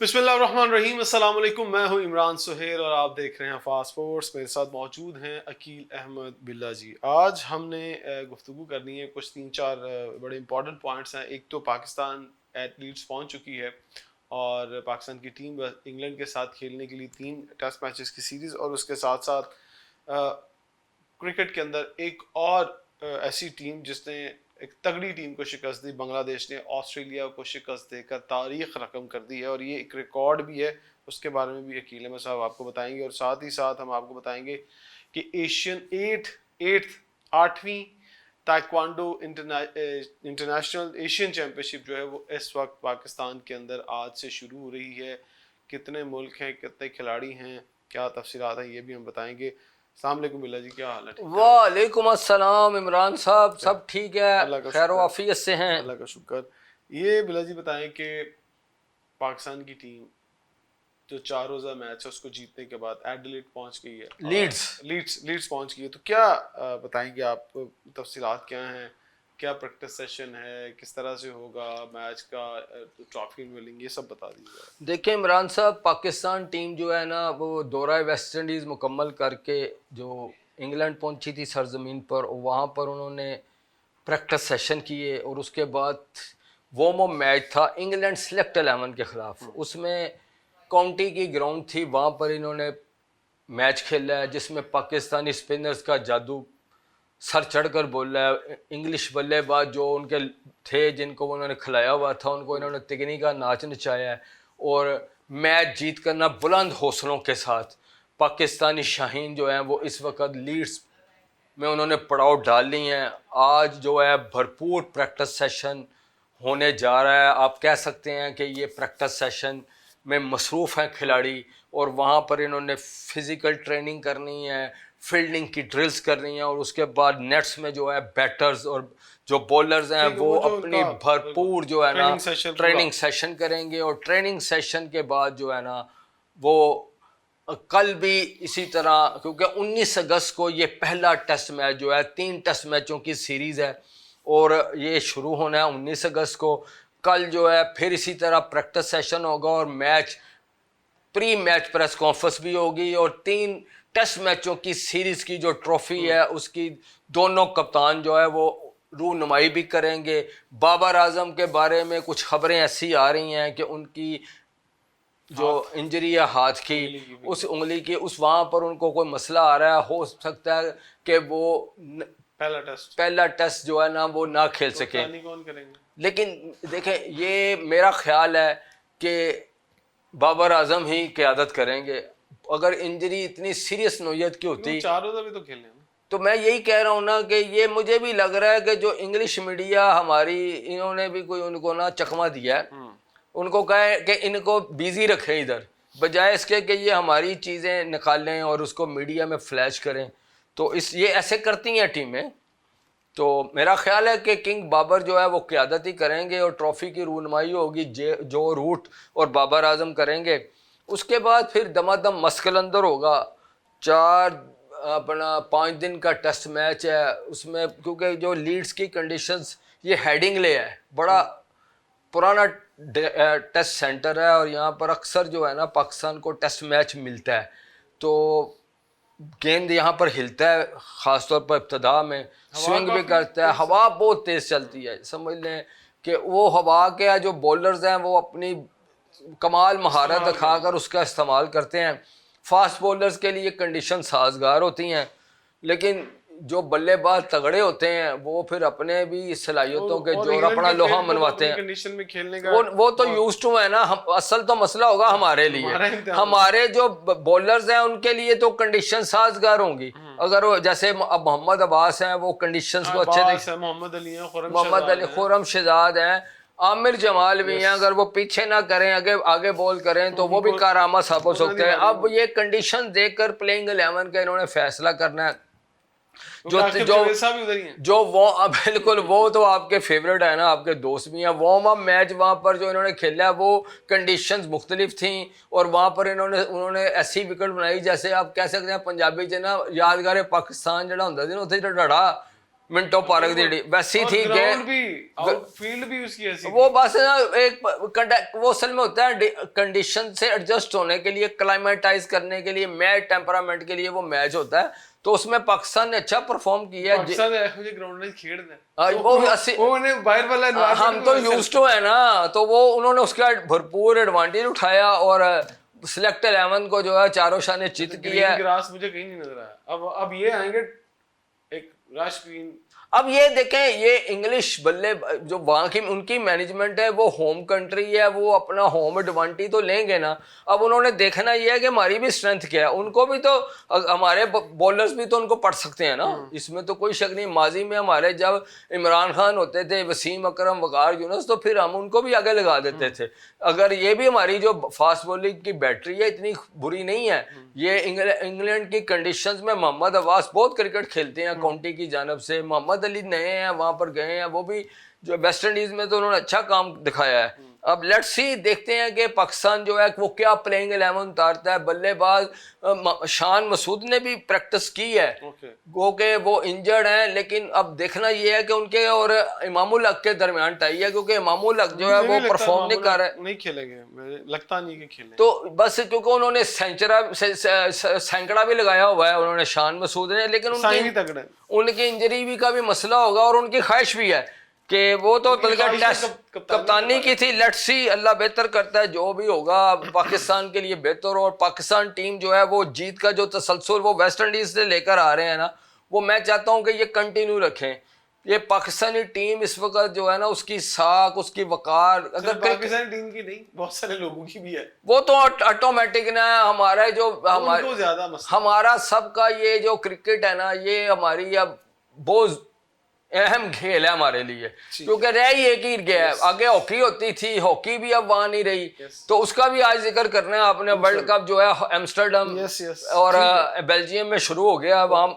बिस्मिल्लाहिर्रहमानिर्रहीम अस्सलाम वालेकुम। मैं हूं इमरान सुहेल और आप देख रहे हैं फास्ट स्पोर्ट्स। मेरे साथ मौजूद हैं अकील अहमद बिल्ला जी। आज हमने गुफ्तगू करनी है, कुछ तीन चार बड़े इंपॉर्टेंट पॉइंट्स हैं। एक तो पाकिस्तान एथलीट्स पहुंच चुकी है और पाकिस्तान की टीम इंग्लैंड के साथ खेलने के लिए 3 टेस्ट मैचेस की सीरीज़, और उसके साथ साथ क्रिकेट के अंदर एक और ऐसी टीम जिसने एक तगड़ी टीम को शिकस्त दी। बांग्लादेश ने ऑस्ट्रेलिया को शिकस्त देकर तारीख रकम कर दी है और ये एक रिकॉर्ड भी है। उसके बारे में भी अकील अहमद साहब आपको बताएंगे, और साथ ही साथ हम आपको बताएंगे कि एशियन एट्थ आठवीं ताइक्वांडो इंटरनेशनल एशियन चैम्पियनशिप जो है वो इस वक्त पाकिस्तान के अंदर आज से शुरू हो रही है। कितने मुल्क हैं, कितने खिलाड़ी हैं, क्या तफसीलात हैं, ये भी हम बताएंगे। अस्सलाम वालेकुम बिल्ला जी, क्या हाल है? ठीक ठाक? वालेकुम अस्सलाम इमरान साहब, सब ठीक है, अल्लाह का खैर शुक्र, वाफियत से हैं। अल्लाह का शुक्र। ये बिल्ला जी बताएं कि पाकिस्तान की टीम जो 4 रोज़ा मैच है उसको जीतने के बाद एडिलेड पहुंच गई है, लीड्स लीड्स लीड्स पहुंच गई है। तो क्या बताएंगे आप, तफसीलात क्या हैं, क्या प्रैक्टिस सेशन है, किस तरह से होगा मैच का, ट्रॉफी मिलेंगी, ये सब बता दीजिएगा। देखिए इमरान साहब, पाकिस्तान टीम जो है ना वो दौरा वेस्ट इंडीज़ मुकम्मल करके जो इंग्लैंड पहुंची थी सरजमीन पर, वहाँ पर उन्होंने प्रैक्टिस सेशन किए और उसके बाद वार्म अप मैच था इंग्लैंड सेलेक्ट 11 के ख़िलाफ़। उसमें काउंटी की ग्राउंड थी, वहाँ पर इन्होंने मैच खेला है जिसमें पाकिस्तानी स्पिनर्स का जादू सर चढ़कर बोल रहा है। इंग्लिश बल्लेबाज जो उनके थे, जिनको उन्होंने खिलाया हुआ था, उनको इन्होंने तिगनी का नाच नचाया है और मैच जीत करना बुलंद हौसलों के साथ। पाकिस्तानी शाहीन जो हैं वो इस वक्त लीड्स में उन्होंने पड़ाव डाल ली हैं। आज जो है भरपूर प्रैक्टिस सेशन होने जा रहा है। आप कह सकते हैं कि ये प्रैक्टिस सेशन में मसरूफ़ हैं खिलाड़ी, और वहाँ पर इन्होंने फ़िज़िकल ट्रेनिंग करनी है, फील्डिंग की ड्रिल्स करनी है, और उसके बाद नेट्स में जो है बैटर्स और जो बॉलर्स हैं वो वो जो अपनी उनका भरपूर जो है ना ट्रेनिंग ट्रेनिंग सेशन करेंगे। और ट्रेनिंग सेशन के बाद जो है ना वो कल भी इसी तरह, क्योंकि 19 अगस्त को ये पहला टेस्ट मैच जो है 3 टेस्ट मैचों की सीरीज़ है और ये शुरू होना है 19 अगस्त को। कल जो है फिर इसी तरह प्रैक्टिस सेशन होगा और match pre match press conference भी होगी, और 3 टेस्ट मैचों की सीरीज़ की जो ट्रॉफी है उसकी दोनों कप्तान जो है वो रूनुमाई भी करेंगे। बाबर आजम के बारे में कुछ खबरें ऐसी आ रही हैं कि उनकी जो इंजरी है हाथ की, उस उंगली की, उस वहाँ पर उनको कोई मसला आ रहा है, हो सकता है कि वो पहला टेस्ट जो है ना वो ना खेल सके। कौन करेंगे? लेकिन देखें, ये मेरा ख्याल है कि बाबर आजम ही क़यादत करेंगे। अगर इंजरी इतनी सीरियस नोयत की होती, 4 रोज़ा भी तो खेलने, तो मैं यही कह रहा हूँ ना कि ये मुझे भी लग रहा है कि जो इंग्लिश मीडिया हमारी, इन्होंने भी कोई उनको ना चकमा दिया है। उनको कहे कि इनको बिजी रखें इधर, बजाय इसके कि ये हमारी चीज़ें निकालें और उसको मीडिया में फ्लैश करें। तो इस ये ऐसे करती हैं टीमें। तो मेरा ख्याल है कि किंग बाबर जो है वो क़यादत ही करेंगे और ट्रॉफ़ी की रूनुमाई होगी जो रूट और बाबर आजम करेंगे। उसके बाद फिर दमादम मस्कलंदर होगा। 5 दिन का टेस्ट मैच है उसमें, क्योंकि जो लीड्स की कंडीशंस, ये हेडिंगले है, बड़ा पुराना टेस्ट सेंटर है और यहाँ पर अक्सर जो है ना पाकिस्तान को टेस्ट मैच मिलता है। तो गेंद यहाँ पर हिलता है, ख़ासतौर पर इब्तदा में स्विंग भी करता है, हवा बहुत तेज़ चलती है। समझ लें कि वो हवा के जो बॉलर्स हैं वो अपनी कमाल महारत दिखाकर उसका इस्तेमाल करते हैं। फास्ट बॉलर्स के लिए कंडीशन साजगार होती हैं, लेकिन जो बल्लेबाज तगड़े होते हैं वो फिर अपने भी सलाहियतों के जोर अपना लोहा मनवाते हैं। कंडीशन में खेलने का वो तो यूज टू है ना। हम असल तो मसला होगा हमारे लिए, हमारे जो बॉलर्स हैं उनके लिए तो कंडीशन साजगार होंगी। अगर वो जैसे अब मोहम्मद अब्बास हैं, वो कंडीशंस को अच्छे, मोहम्मद अली, खुरम शहजाद हैं, आमिर जमाल भी हैं, अगर वो पीछे ना करें आगे आगे बॉल करें तो वो भी कारामा साबित हो सकते हैं। अब ये कंडीशन देखकर प्लेइंग 11 का इन्होंने फैसला करना है। जो वो बिल्कुल, वो तो आपके फेवरेट है ना, आपके दोस्त भी हैं। वार्म अप मैच वहाँ पर जो इन्होंने खेला है वो कंडीशंस मुख्तलिफ थी और वहाँ पर उन्होंने ऐसी विकेट बनाई जैसे आप कह सकते हैं पंजाबी च ना यादगार पाकिस्तान जड़ा होंदा सी ना, उत्थे डड़ा मिंटो पार्क दी वैसी थी ग्राउंड भी, आउटफील्ड भी उसकी ऐसी वो बस ना एक वो असल में होता है कंडीशन से एडजस्ट होने के लिए, क्लाइमेटाइज करने के लिए, मैच टेम्परामेंट के लिए वो मैच होता है। तो उसमें पाकिस्तान ने अच्छा परफॉर्म किया है। पाकिस्तान ऐसे जो ग्राउंड में खेलना है वो उन्हें बाहर वाला हम तो यूज्ड टू है ना, तो वो उन्होंने उसका भरपूर एडवांटेज उठाया और सिलेक्ट 11 को जो है चारों शाह ने चित किया। ग्रास मुझे कहीं नहीं नजर आया। अब ये आएंगे एक रश ग्रीन। अब ये देखें, ये इंग्लिश बल्ले जो वहाँ की उनकी मैनेजमेंट है, वो होम कंट्री है, वो अपना होम एडवांटेज तो लेंगे ना। अब उन्होंने देखना ये है कि हमारी भी स्ट्रेंथ क्या है। उनको भी तो हमारे बॉलर्स भी तो उनको पढ़ सकते हैं ना, इसमें तो कोई शक नहीं। माजी में हमारे जब इमरान खान होते थे, वसीम अकरम, वकार यूनुस, तो फिर हम उनको भी आगे लगा देते थे। अगर ये भी हमारी जो फास्ट बॉलिंग की बैटरी है इतनी बुरी नहीं है। ये इंग्लैंड की कंडीशंस में मोहम्मद अब्बास बहुत क्रिकेट खेलते हैं काउंटी की जानब से। मोहम्मद अली नए हैं, वहां पर गए हैं, वो भी जो वेस्ट इंडीज में तो उन्होंने अच्छा काम दिखाया है। अब लेट्स सी, देखते हैं कि पाकिस्तान जो है वो क्या प्लेइंग 11 उतारता है। बल्लेबाज शान मसूद ने भी प्रैक्टिस की है, गो के वो इंजर्ड हैं, लेकिन अब देखना ये है कि उनके और इमामुल हक के दरमियान टाई है, क्योंकि इमामुल हक जो है वो परफॉर्म नहीं कर रहे, नहीं खेलेंगे, मुझे लगता नहीं कि खेलेंगे। तो बस क्योंकि उन्होंने सैंकड़ा भी लगाया हुआ है उन्होंने, शान मसूद ने, लेकिन उनकी इंजरी भी का भी मसला होगा और उनकी ख्वाहिश भी है कि वो तो टेस्ट कप्तानी की थी। लेट्स सी, अल्लाह बेहतर करता है, जो भी होगा पाकिस्तान के लिए बेहतर। और पाकिस्तान टीम जो है वो जीत का जो तसलसल वो वेस्ट इंडीज से लेकर आ रहे हैं ना, वो मैं चाहता हूँ कि ये कंटिन्यू रखें। ये पाकिस्तानी टीम इस वक्त जो है ना, उसकी साख, उसकी वकार, अगर पाकिस्तानी टीम की नहीं, बहुत सारे लोगों की भी है, वो तो ऑटोमेटिक ना हमारा जो हमारा सबका ये जो क्रिकेट है ना, ये हमारी अब बहुत अहम खेल है हमारे लिए, क्योंकि रह ही एक ही गया है। आगे हॉकी होती थी, हॉकी भी अब वहां नहीं रही, तो उसका भी आज जिक्र करना है आपने। वर्ल्ड कप जो है एम्स्टर्डम और बेल्जियम में शुरू हो गया वहां।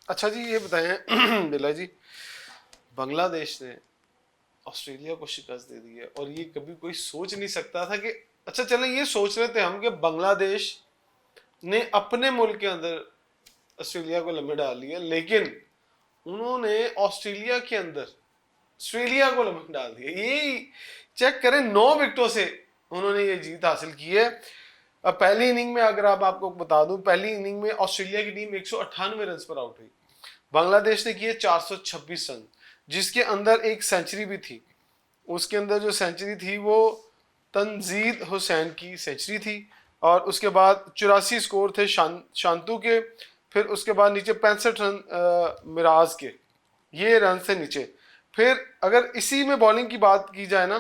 अच्छा जी, ये बताएं बिला जी, बांग्लादेश ने ऑस्ट्रेलिया को शिकस्त दे दी है, और ये कभी कोई सोच नहीं सकता था कि, अच्छा चलें ये सोच रहे थे हम कि बांग्लादेश ने अपने मुल्क के अंदर ऑस्ट्रेलिया को लम्बे डाल लिया, लेकिन उन्होंने ऑस्ट्रेलिया के अंदर ऑस्ट्रेलिया को लम्बे डाल दिया। ये चेक करें, 9 विकेटों से उन्होंने ये जीत हासिल की है। अब पहली इनिंग में अगर आपको बता दूं, पहली इनिंग में ऑस्ट्रेलिया की टीम 198 रन पर आउट हुई, बांग्लादेश ने किए 426 रन, जिसके अंदर एक सेंचुरी भी थी। उसके अंदर जो सेंचुरी थी वो तंजीद हुसैन की सेंचुरी थी, और उसके बाद 84 स्कोर थे शांतु के, फिर उसके बाद नीचे 65 रन मिराज के, ये रन से नीचे। फिर अगर इसी में बॉलिंग की बात की जाए ना,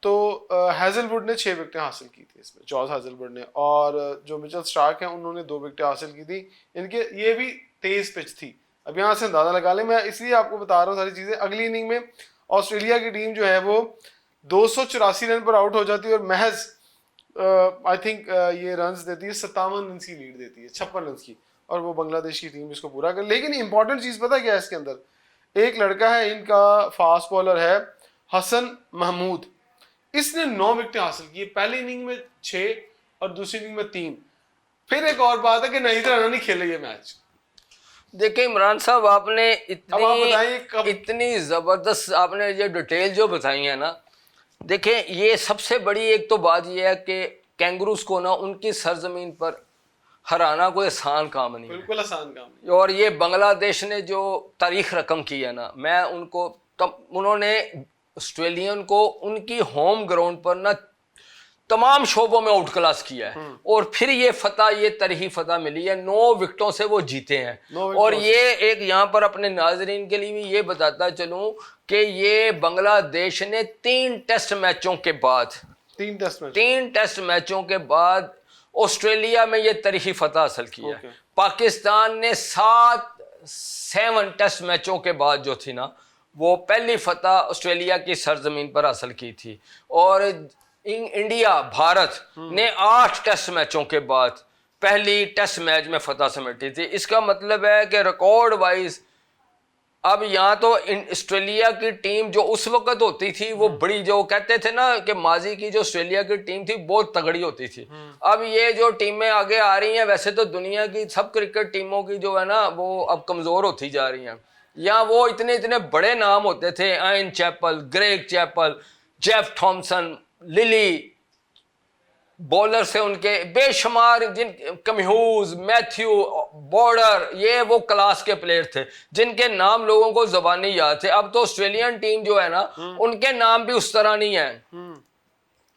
तो हैजलवुड ने 6 विकेटें हासिल की थी इसमें, जॉर्ज हैजलवुड ने, और जो मिचेल स्टार्क हैं उन्होंने 2 विकेटें हासिल की थी। इनके ये भी तेज पिच थी, अब यहाँ से अंदाजा लगा लें। मैं इसलिए आपको बता रहा हूँ सारी चीज़ें। अगली इनिंग में ऑस्ट्रेलिया की टीम जो है वो 284 रन पर आउट हो जाती है, और महज आई थिंक ये रन देती है 57 रन की लीड देती है, 56 रन की, और वो बांग्लादेश की टीम इसको पूरा कर। लेकिन इंपॉर्टेंट चीज़ पता क्या है इसके अंदर, एक लड़का है इनका, फास्ट बॉलर है हसन महमूद, इसने 9 विकेटें हासिल की, पहली इनिंग में 6 और दूसरी इनिंग में 3। फिर एक और बात है कि नहीं तरह नहीं खेले ये मैच। देखिए इमरान साहब, आपने इतनी जबरदस्त आपने ये डिटेल जो बताई है ना, देखिए ये सबसे बड़ी एक तो बात ये है कि कैंगरूज को ना उनकी सरजमीन पर हराना कोई आसान काम नहीं, बिल्कुल आसान काम नहीं। और ये बांग्लादेश ने जो तारीख रकम की है ना, मैं उनको उन्होंने ऑस्ट्रेलियन को उनकी होम ग्राउंड पर ना तमाम शोबों में आउट क्लास किया है, और फिर ये फतह, ये तरही फतह मिली है। 9 विकेटों से वो जीते हैं। और ये एक यहाँ पर अपने नाजरीन के लिए भी ये बताता चलूं कि ये बांग्लादेश ने 3 टेस्ट मैचों के बाद 3 टेस्ट मैचों के बाद ऑस्ट्रेलिया में ये तरही फतह हासिल किया है। पाकिस्तान ने 7 टेस्ट मैचों के बाद जो थी ना, वो पहली फतह ऑस्ट्रेलिया की सरजमीन पर हासिल की थी। और इंडिया, भारत ने 8 टेस्ट मैचों के बाद पहली टेस्ट मैच में फतह समेटी थी। इसका मतलब है कि रिकॉर्ड वाइज अब यहाँ तो ऑस्ट्रेलिया की टीम जो उस वक्त होती थी वो बड़ी, जो कहते थे ना कि माजी की जो ऑस्ट्रेलिया की टीम थी बहुत तगड़ी होती थी। अब ये जो टीमें आगे आ रही हैं, वैसे तो दुनिया की सब क्रिकेट टीमों की जो है ना वो अब कमज़ोर होती जा रही हैं, या वो इतने इतने बड़े नाम होते थे, Ian Chappell, Greg Chappell, Jeff Thomson, Lillee, bowler से उनके बेशुमार, जिन कम्यूज, मैथ्यू, बॉर्डर, ये वो क्लास के प्लेयर थे जिनके नाम लोगों को ज़बानी याद थे। अब तो ऑस्ट्रेलियन टीम जो है ना, उनके नाम भी उस तरह नहीं है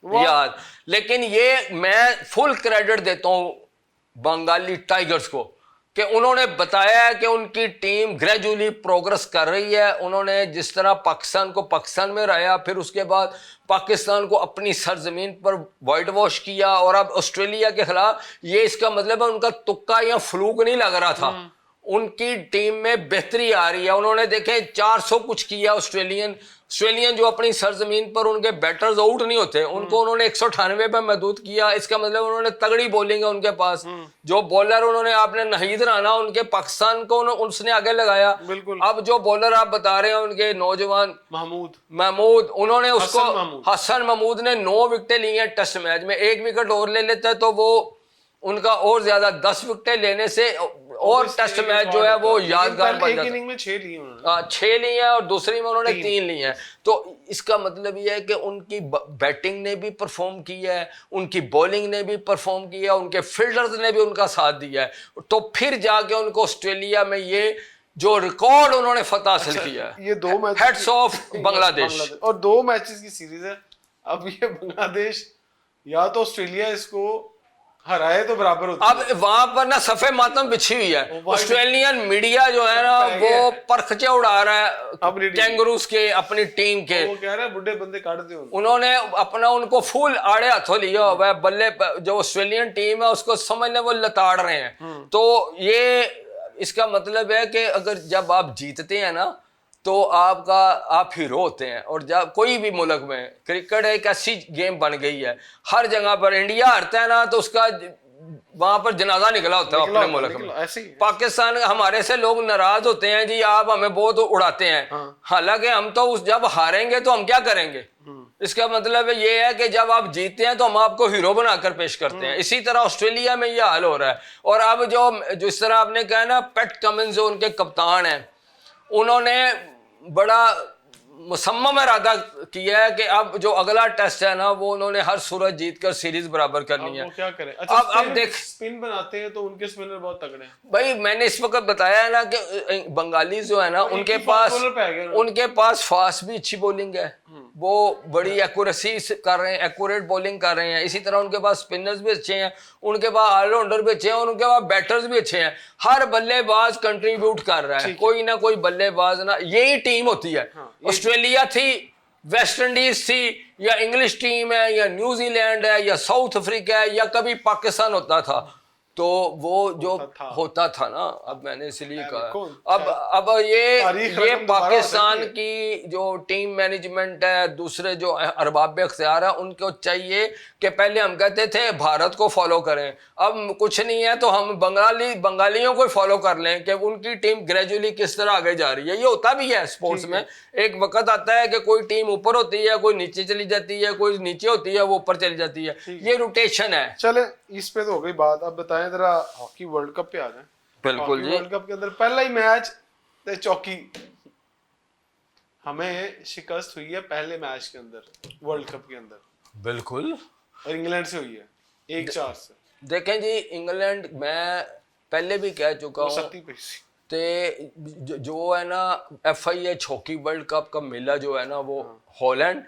याद। लेकिन ये मैं फुल क्रेडिट देता हूं बंगाली टाइगर्स को कि उन्होंने बताया है कि उनकी टीम ग्रेजुअली प्रोग्रेस कर रही है। उन्होंने जिस तरह पाकिस्तान को पाकिस्तान में रहा, फिर उसके बाद पाकिस्तान को अपनी सरजमीन पर वाइट वॉश किया, और अब ऑस्ट्रेलिया के खिलाफ, ये इसका मतलब है उनका तुक्का या फ्लूक नहीं लग रहा था। उनकी टीम में बेहतरी आ रही है। उन्होंने देखे 400 कुछ किया। ऑस्ट्रेलियन जो अपनी सरजमीन पर उनके बैटर्स आउट नहीं होते, उनको उन्होंने 198 पे महदूद किया। इसका मतलब उन्होंने तगड़ी बॉलिंग है उनके पास। जो बॉलर उन्होंने, आपने नाहिद राना, उनके पाकिस्तान को उसने आगे लगाया। बिल्कुल। अब जो बॉलर आप बता रहे हैं उनके नौजवान महमूद, उन्होंने उसको, हसन महमूद ने 9 विकेटें ली हैं टेस्ट मैच में। 1 विकेट और ले लेता है तो वो उनका और ज्यादा 10 विकेटें लेने से और टेस्ट मैच जो है वो यादगार बन जाता है। इनिंग में 6 लिए उन्होंने, 6 लिए हैं और दूसरी में उन्होंने 3 लिए हैं। तो इसका मतलब ये है कि उनकी बैटिंग ने भी परफॉर्म किया है, उनकी बॉलिंग ने भी परफॉर्म किया, उनके फील्डर्स ने भी उनका साथ दिया है। तो फिर जाके उनको ऑस्ट्रेलिया में ये जो रिकॉर्ड उन्होंने फतह हासिल किया है। ये 2 मैच, हेड्स ऑफ बांग्लादेश, और 2 मैचेस की सीरीज है। अब ये बांग्लादेश या तो ऑस्ट्रेलिया इसको हराए तो बराबर होती है। अब वहां पर ना सफे मातम बिछी हुई है। ऑस्ट्रेलियन मीडिया जो है ना वो परखचे उड़ा रहा है कैंगरूस के, अपनी टीम के। वो कह रहा है बुढ़े बंदे काट दे। उन्होंने अपना, उनको फुल आड़े हाथों लिया हुआ है। बल्ले जो ऑस्ट्रेलियन टीम है उसको समझ ले वो लताड़ रहे हैं। तो ये इसका मतलब है कि अगर जब आप जीतते हैं ना तो आप हीरो होते हैं। और जब कोई भी मुल्क में, क्रिकेट एक ऐसी गेम बन गई है, हर जगह पर इंडिया हारता है ना तो उसका वहां पर जनाजा निकला होता है अपने मुल्क में। पाकिस्तान, हमारे से लोग नाराज होते हैं, जी आप हमें बहुत उड़ाते हैं। हालांकि हम तो जब हारेंगे तो हम क्या करेंगे? इसका मतलब ये है कि जब आप जीतते हैं तो हम आपको हीरो बनाकर पेश करते हैं। इसी तरह ऑस्ट्रेलिया में यह हाल हो रहा है। और अब जो जिस तरह आपने कहा ना, पैट कमिंस जो उनके कप्तान हैं, उन्होंने बड़ा मुसम्मम इरादा किया है कि अब जो अगला टेस्ट है ना वो उन्होंने हर सूरत जीतकर सीरीज बराबर करनी है। वो क्या करें? अच्छा, अब देख, स्पिन बनाते हैं तो उनके स्पिनर बहुत तगड़े हैं भाई। मैंने इस वक्त बताया है ना कि बंगाली जो है ना, उनके पास फास्ट भी अच्छी बॉलिंग है, वो बड़ी एक्यूरेसी कर रहे हैं, एक्यूरेट बॉलिंग कर रहे हैं। इसी तरह उनके पास स्पिनर्स भी अच्छे हैं, उनके पास ऑलराउंडर भी अच्छे हैं, और उनके पास बैटर्स भी अच्छे हैं। हर बल्लेबाज कंट्रीब्यूट कर रहा है, कोई ना कोई बल्लेबाज ना। यही टीम होती है। ऑस्ट्रेलिया थी, वेस्ट इंडीज थी, या इंग्लिश टीम है, या न्यूजीलैंड है, या साउथ अफ्रीका है, या कभी पाकिस्तान होता था। तो वो जो होता था ना, अब मैंने इसलिए कहा, अब ये पाकिस्तान की जो टीम मैनेजमेंट है, दूसरे जो अरबाब इख्तियार है, उनको चाहिए कि पहले हम कहते थे भारत को फॉलो करें, अब कुछ नहीं है तो हम बंगालियों को फॉलो कर लें कि उनकी टीम ग्रेजुअली किस तरह आगे जा रही है। ये होता भी है स्पोर्ट्स में। एक वक्त आता है कि कोई टीम ऊपर होती है, कोई नीचे चली जाती है, कोई नीचे होती है, वो ऊपर चली जाती है। ये रोटेशन है। चले, इस पे तो हो गई बात। अब बताएं जरा हॉकी वर्ल्ड कप पे आ जाए। बिल्कुल जी। वर्ल्ड कप के अंदर पहला ही मैच ते चौकी, हमें शिकस्त हुई है पहले मैच के अंदर वर्ल्ड कप के अंदर। बिल्कुल। और इंग्लैंड से हुई है 1-4 से। देखें जी, इंग्लैंड, मैं पहले भी कह चुका हूँ, ते जो है ना FIH हॉकी वर्ल्ड कप का मेला जो है ना वो हॉलैंड,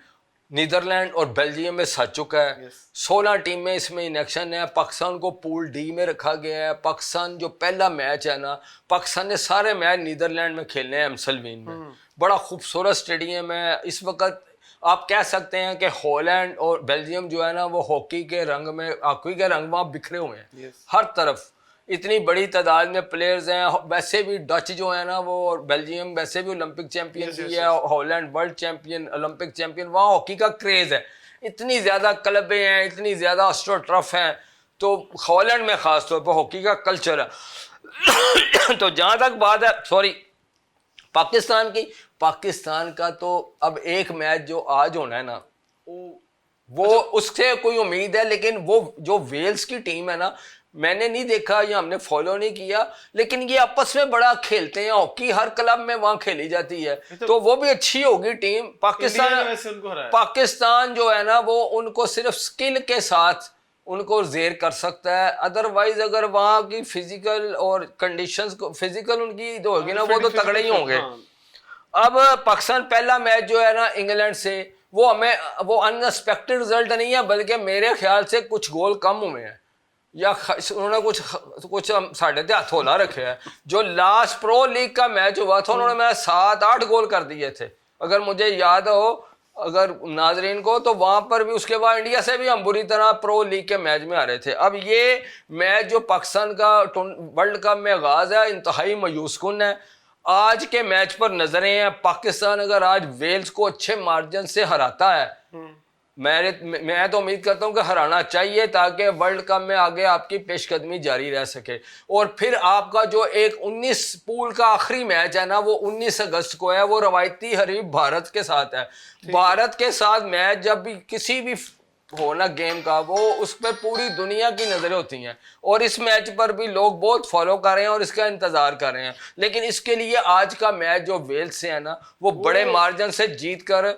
नीदरलैंड और बेल्जियम में सज चुका है। 16 टीमें इसमें इनेक्शन है। पाकिस्तान को पूल डी में रखा गया है। पाकिस्तान जो पहला मैच है ना, पाकिस्तान ने सारे मैच नीदरलैंड में खेलने हैं, एम्सलवीन में। बड़ा खूबसूरत स्टेडियम है। इस वक्त आप कह सकते हैं कि हॉलैंड और बेल्जियम जो है ना वो हॉकी के रंग वहाँ बिखरे हुए हैं हर तरफ। इतनी बड़ी तादाद में प्लेयर्स हैं। वैसे भी डच जो है ना वो, और बेल्जियम वैसे भी ओलंपिक चैंपियन भी है, Holland world champion, Olympic champion. वहाँ हॉकी का क्रेज़ है, इतनी ज़्यादा क्लबें हैं, इतनी ज़्यादा अस्ट्रो टर्फ हैं। तो हॉलैंड में ख़ास तौर पर हॉकी का कल्चर है। तो जहाँ तक बात है, सॉरी, पाकिस्तान की, पाकिस्तान का तो अब एक मैच जो आज होना है ना, वो वो उससे कोई उम्मीद है, लेकिन वो जो वेल्स की टीम है ना, मैंने नहीं देखा या हमने फॉलो नहीं किया, लेकिन ये आपस में बड़ा खेलते हैं, हॉकी हर क्लब में वहां खेली जाती है, तो वो भी अच्छी होगी टीम। पाकिस्तान जो है ना वो उनको सिर्फ स्किल के साथ उनको जेर कर सकता है, अदरवाइज अगर वहां की फिजिकल और कंडीशंस को, फिजिकल उनकी जो होगी ना वो तो तगड़े ही होंगे। अब पाकिस्तान पहला मैच जो है ना इंग्लैंड से, वो हमें वो अनएक्सपेक्टेड रिजल्ट नहीं है, बल्कि मेरे ख्याल से कुछ गोल कम हुए हैं या उन्होंने कुछ साढ़े ते हाथ होला रखे हैं। जो लास्ट प्रो लीग का मैच हुआ था उन्होंने मेरा 7-8 गोल कर दिए थे अगर मुझे याद हो, अगर नाजरीन को, तो वहां पर भी उसके बाद इंडिया से भी हम बुरी तरह प्रो लीग के मैच में आ रहे थे। अब ये मैच जो पाकिस्तान का वर्ल्ड कप में आगाज है इंतहाई मायूस कुन है। आज के मैच पर नजरें हैं, पाकिस्तान अगर आज वेल्स को अच्छे मार्जिन से हराता है, मैं तो उम्मीद करता हूं कि हराना चाहिए ताकि वर्ल्ड कप में आगे आपकी पेशकदमी जारी रह सके। और फिर आपका जो एक 19 पूल का आखिरी मैच है ना वो 19 अगस्त को है, वो रवायती हरीफ भारत के साथ है। भारत के साथ मैच जब भी किसी भी हो ना गेम का, वो उस पर पूरी दुनिया की नजरें होती हैं और इस मैच पर भी लोग बहुत फॉलो कर रहे हैं और इसका इंतजार कर रहे हैं। लेकिन इसके लिए आज का मैच जो वेल्स से है ना वो बड़े मार्जिन से जीत कर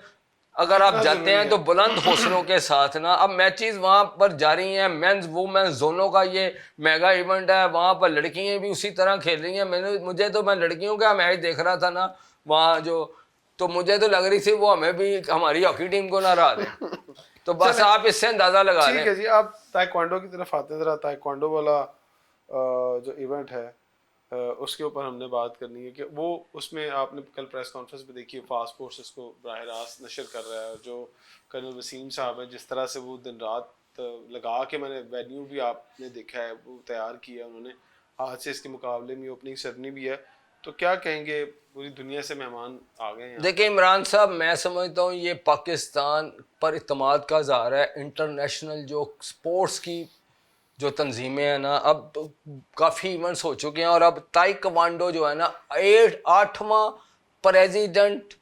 अगर आप जाते हैं तो बुलंद हौसलों के साथ ना, अब मैचेस वहां पर जारी हैं, मेंस वुमेन्स दोनों का ये मेगा इवेंट है, वहां पर लड़कियां भी उसी तरह खेल रही हैं। मैं लड़कियों का मैच देख रहा था ना वहां जो, तो मुझे तो लग रही थी वो हमें भी हमारी हॉकी टीम को ना हरा दें। तो बस आप इससे अंदाजा लगा लें। ठीक है जी, आप ताइक्वांडो की तरफ आते हैं। जरा ताइक्वांडो वाला जो इवेंट है उसके ऊपर हमने बात करनी है कि वो उसमें आपने कल प्रेस कॉन्फ्रेंस में देखी, फास्ट फोर्स इसको बराह रास्त नशर कर रहा है, जो कर्नल वसीम साहब है जिस तरह से वो दिन रात लगा के, मैंने वेन्यू भी आपने देखा है वो तैयार किया उन्होंने, आज से इसके मुकाबले में ओपनिंग सेरेमनी भी है, तो क्या कहेंगे, पूरी दुनिया से मेहमान आ गए हैं। देखिए इमरान साहब, मैं समझता हूँ ये पाकिस्तान पर इत्मीनान का इज़हार है। इंटरनेशनल जो स्पोर्ट्स की जो तंजीमें हैं ना, अब काफ़ी इवेंट्स हो चुके हैं और अब ताइक्वांडो जो है ना 8वां प्रेसिडेंट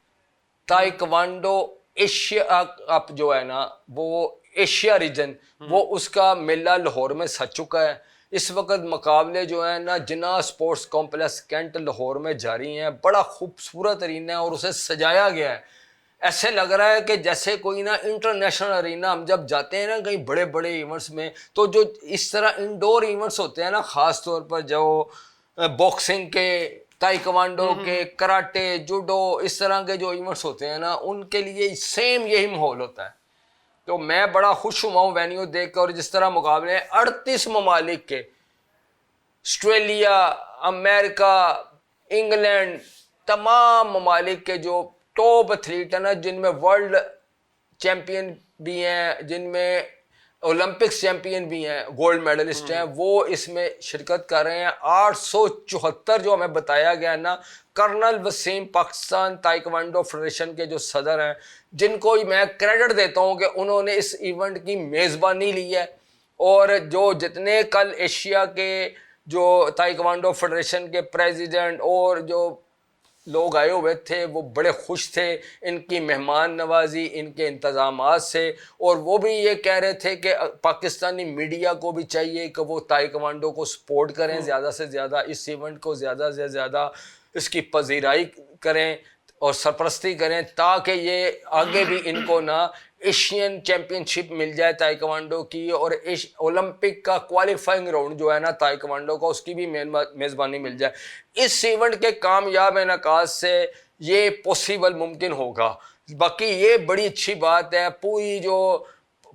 ताइक्वांडो एशिया अप जो है ना वो एशिया रीजन, वो उसका मेला लाहौर में सज चुका है। इस वक्त मुकाबले जो है ना जिना स्पोर्ट्स कॉम्प्लेक्स कैंट लाहौर में जारी हैं, बड़ा खूबसूरत अरीना है और उसे सजाया गया है। ऐसे लग रहा है कि जैसे कोई ना इंटरनेशनल अरीना, हम जब जाते हैं ना कहीं बड़े बड़े इवेंट्स में, तो जो इस तरह इंडोर इवेंट्स होते हैं ना, ख़ास तौर पर जो बॉक्सिंग के, ताइक्वांडो के, कराटे, जूडो, इस तरह के जो इवेंट्स होते हैं ना, उनके लिए सेम यही माहौल होता है। तो मैं बड़ा खुश हुआ हूँ वेन्यू देख कर, और जिस तरह मुकाबले हैं 38 ममालिक के, ऑस्ट्रेलिया, अमेरिका, इंग्लैंड, तमाम ममालिक के जो टॉप एथलीट है ना, जिनमें वर्ल्ड चैंपियन भी हैं, जिनमें ओलंपिक्स चैंपियन भी हैं, गोल्ड मेडलिस्ट हैं, वो इसमें शिरकत कर रहे हैं। 874 जो हमें बताया गया ना, colonel Waseem Pakistan taekwondo federation के जो सदर हैं, जिनको मैं क्रेडिट देता हूं कि उन्होंने इस इवेंट की मेज़बानी ली है। और जो जितने कल एशिया के जो ताइक्वांडो फेडरेशन के प्रेसिडेंट और जो लोग आए हुए थे, वो बड़े खुश थे इनकी मेहमान नवाजी, इनके इंतज़ामात से। और वो भी ये कह रहे थे कि पाकिस्तानी मीडिया को भी चाहिए कि वो ताइक्वांडो को सपोर्ट करें, ज़्यादा से ज़्यादा इस इवेंट को ज़्यादा से ज़्यादा इसकी पजीराई करें और सरपरस्ती करें, ताकि ये आगे भी इनको ना एशियन चैम्पियनशिप मिल जाए ताइक्वांडो की, और ओलंपिक का क्वालिफाइंग राउंड जो है ना ताइक्वांडो का, उसकी भी मेज़बानी मिल जाए। इस इवेंट के कामयाब इनेकाज से ये पॉसिबल मुमकिन होगा। बाकी ये बड़ी अच्छी बात है, पूरी जो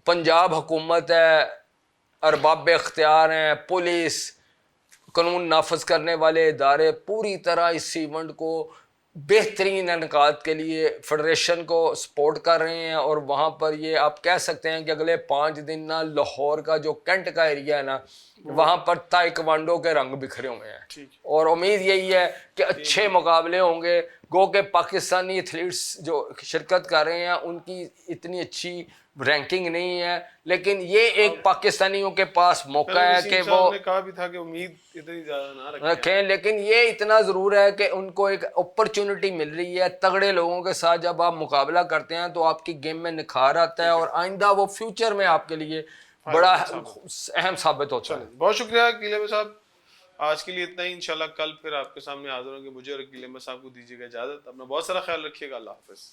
पंजाब हुकूमत है, अरबाब इख्तियार हैं, पुलिस, कानून नाफज करने वाले इदारे पूरी तरह इस इवेंट को बेहतरीन इनेकाद के लिए फेडरेशन को सपोर्ट कर रहे हैं। और वहाँ पर ये आप कह सकते हैं कि अगले 5 दिन ना लाहौर का जो कैंट का एरिया है ना, वहाँ पर ताइक्वांडो के रंग बिखरे हुए हैं। और उम्मीद यही है कि अच्छे मुकाबले होंगे, गो के पाकिस्तानी एथलीट्स जो शिरकत कर रहे हैं उनकी इतनी अच्छी रैंकिंग नहीं है, लेकिन ये एक पाकिस्तानियों के पास मौका है कि वो ने कहा भी था कि उम्मीद इतनी ज्यादा ना रखें, लेकिन ये इतना ज़रूर है कि उनको एक अपॉर्चुनिटी मिल रही है। तगड़े लोगों के साथ जब आप मुकाबला करते हैं तो आपकी गेम में निखार आता है और आइंदा वो फ्यूचर में आपके लिए बड़ा अहम साबित होता है। बहुत शुक्रिया अकील अहमद साहब, आज के लिए इतना ही। इंशाल्लाह कल फिर आपके सामने हाजिर होंगे। मुझे और अकील अहमद साहब को दीजिएगा इजाजत। अपना बहुत सारा ख्याल रखिएगा। अल्लाह हाफिज।